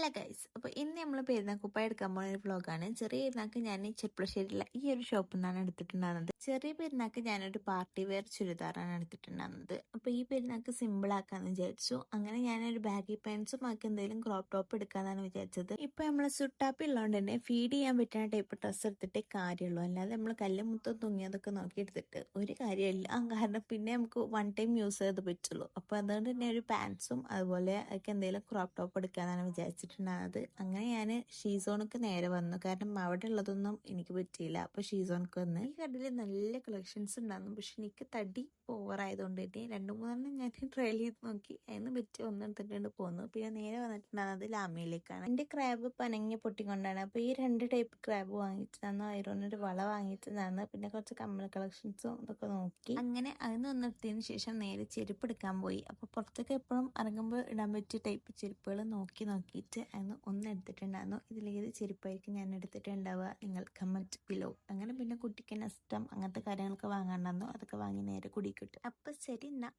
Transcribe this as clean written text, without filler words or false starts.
Hello guys, അപ്പോൾ ഇന്ന് നമ്മൾ പെരുന്നാക്കുപ്പായ എടുക്കാൻ പോകുന്ന ഒരു വ്ളോഗാണ്. ചെറിയ പെരുന്നാക്ക് ഞാൻ ചെർപ്പളശ്ശേരിയിലെ ഈ ഒരു ഷോപ്പിൽ നിന്നാണ് എടുത്തിട്ടുണ്ടായിരുന്നത്. ചെറിയ പെരുന്നാക്ക് ഞാനൊരു പാർട്ടി വെയർ ചുരിദാറാണ് എടുത്തിട്ടുണ്ടായിരുന്നത്. അപ്പോൾ ഈ പെരുന്നാക്ക് സിമ്പിൾ ആക്കാന്ന് വിചാരിച്ചു. അങ്ങനെ ഞാനൊരു ബാഗി പാൻസും ആക്കി എന്തെങ്കിലും ക്രോപ്പ് ടോപ്പ് എടുക്കാന്നാണ് വിചാരിച്ചത്. ഇപ്പൊ നമ്മൾ സുട്ടാപ്പി ഉള്ളതുകൊണ്ട് തന്നെ ഫീഡ് ചെയ്യാൻ പറ്റുന്ന ടൈപ്പ് ഡ്രസ്സ് എടുത്തിട്ടേ കാര്യമുള്ളൂ. അല്ലാതെ നമ്മൾ കല്ലുമുത്തം തുങ്ങിയതൊക്കെ നോക്കി എടുത്തിട്ട് ഒരു കാര്യമില്ല. കാരണം പിന്നെ നമുക്ക് വൺ ടൈം യൂസ് ചെയ്ത് പറ്റുള്ളൂ. അപ്പോൾ അതുകൊണ്ട് തന്നെ ഒരു പാൻസും അതുപോലെ എന്തെങ്കിലും ക്രോപ്പ് ടോപ്പ് എടുക്കാന്നാണ് വിചാരിച്ചിട്ടുണ്ടായിരുന്നത്. അങ്ങനെ ഞാൻ ഷീസോണിക്ക് നേരെ വന്നു. കാരണം അവിടെ ഉള്ളതൊന്നും എനിക്ക് പറ്റിയില്ല. അപ്പൊ ഷീസോണിക്ക് വന്ന് ഈ കടയിൽ നല്ല കളക്ഷൻസ് ഉണ്ടായിരുന്നു. പക്ഷെ എനിക്ക് തടി ഓവറായതുകൊണ്ട് തന്നെ 2-3 ഞാൻ ട്രയൽ ചെയ്ത് നോക്കി. അതിന് പറ്റി ഒന്നെടുത്തിട്ടുണ്ട് പോന്നു. പിന്നെ നേരെ വന്നിട്ടുണ്ടാകുന്നത് ലാമിയിലേക്കാണ്. എന്റെ ക്രാബ് പനങ്ങി പൊട്ടിക്കൊണ്ടാണ്. അപ്പൊ ഈ 2 ടൈപ്പ് ക്രാബ് വാങ്ങിച്ചു തന്നു. അതിനൊരു വള വാങ്ങിച്ചു തന്നു. പിന്നെ കുറച്ച് കമ്മൽ കളക്ഷൻസും ഇതൊക്കെ നോക്കി. അങ്ങനെ അതിന് ഒന്നെടുത്തതിന് ശേഷം നേരെ ചെരുപ്പ് എടുക്കാൻ പോയി. അപ്പൊ പുറത്തൊക്കെ എപ്പോഴും ഇറങ്ങുമ്പോൾ ഇടാൻ പറ്റിയ ടൈപ്പ് ചെരുപ്പുകൾ നോക്കിയിട്ട് അതിന് ഒന്ന് എടുത്തിട്ടുണ്ടായിരുന്നു. ഇതിലേത് ചെരുപ്പായിരിക്കും ഞാൻ എടുത്തിട്ടുണ്ടാവുക, നിങ്ങൾ കമന്റ് ബിലോ. അങ്ങനെ പിന്നെ കുട്ടിക്ക് നഷ്ടം അങ്ങനത്തെ കാര്യങ്ങളൊക്കെ വാങ്ങാണ്ടായിരുന്നു. അതൊക്കെ വാങ്ങി നേരെ കുടിക്കിട്ടു. അപ്പൊ ശരി എന്നാ.